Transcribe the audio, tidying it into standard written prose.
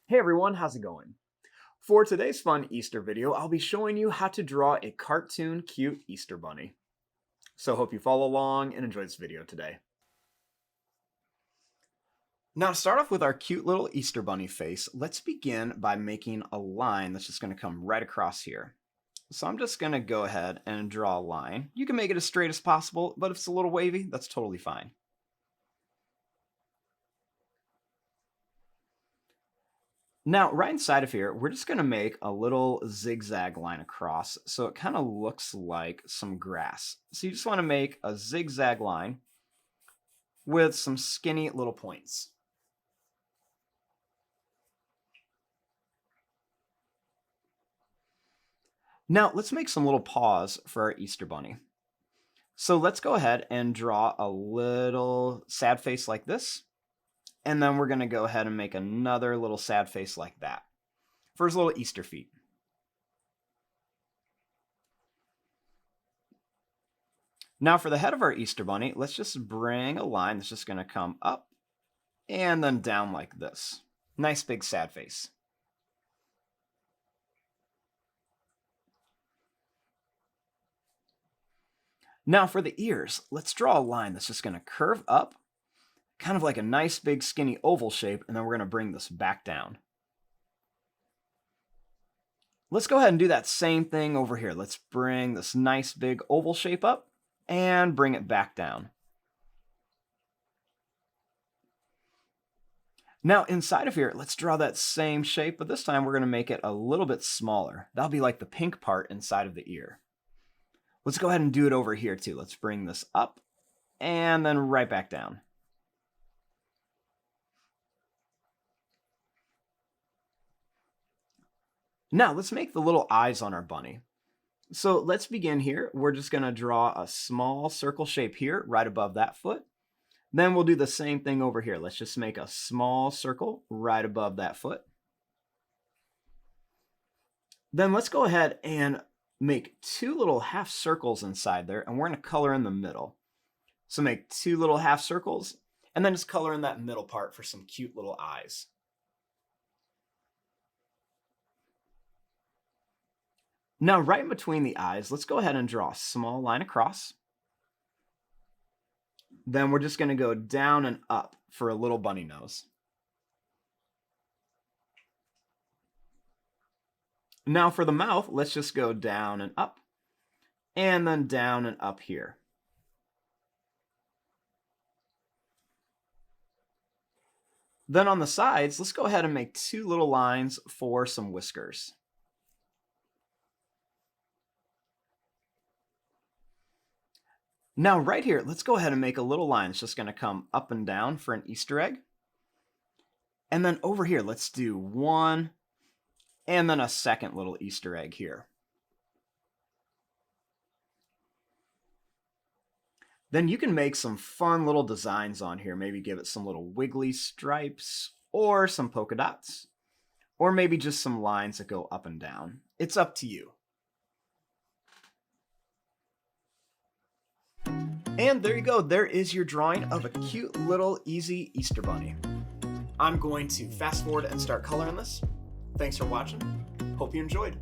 Hey everyone, how's it going? For today's fun Easter video, I'll be showing you how to draw a cartoon cute Easter bunny. So hope you follow along and enjoy this video today. Now to start off with our cute little Easter bunny face, let's begin by making a line that's just going to come right across here. So I'm just going to go ahead and draw a line. You can make it as straight as possible, but if it's a little wavy, that's totally fine. Now, right inside of here, we're just going to make a little zigzag line across, so it kind of looks like some grass. So you just want to make a zigzag line with some skinny little points. Now, let's make some little paws for our Easter bunny. So let's go ahead and draw a little sad face like this. And then we're going to go ahead and make another little sad face like that for his little Easter feet. Now for the head of our Easter bunny, let's just bring a line that's just going to come up and then down like this. Nice big sad face. Now for the ears, let's draw a line that's just going to curve up, kind of like a nice big skinny oval shape, and then we're going to bring this back down. Let's go ahead and do that same thing over here. Let's bring this nice big oval shape up and bring it back down. Now inside of here, let's draw that same shape, but this time we're going to make it a little bit smaller. That'll be like the pink part inside of the ear. Let's go ahead and do it over here too. Let's bring this up and then right back down. Now let's make the little eyes on our bunny. So let's begin here. We're just going to draw a small circle shape here right above that foot. Then we'll do the same thing over here. Let's just make a small circle right above that foot. Then let's go ahead and make two little half circles inside there, and we're going to color in the middle. So make two little half circles and then just color in that middle part for some cute little eyes. Now, right in between the eyes, let's go ahead and draw a small line across. Then we're just going to go down and up for a little bunny nose. Now for the mouth, let's just go down and up, and then down and up here. Then on the sides, let's go ahead and make two little lines for some whiskers. Now right here, let's go ahead and make a little line. It's just going to come up and down for an Easter egg. And then over here, let's do one and then a second little Easter egg here. Then you can make some fun little designs on here. Maybe give it some little wiggly stripes or some polka dots, or maybe just some lines that go up and down. It's up to you. And there you go, there is your drawing of a cute little easy Easter bunny. I'm going to fast forward and start coloring this. Thanks for watching. Hope you enjoyed.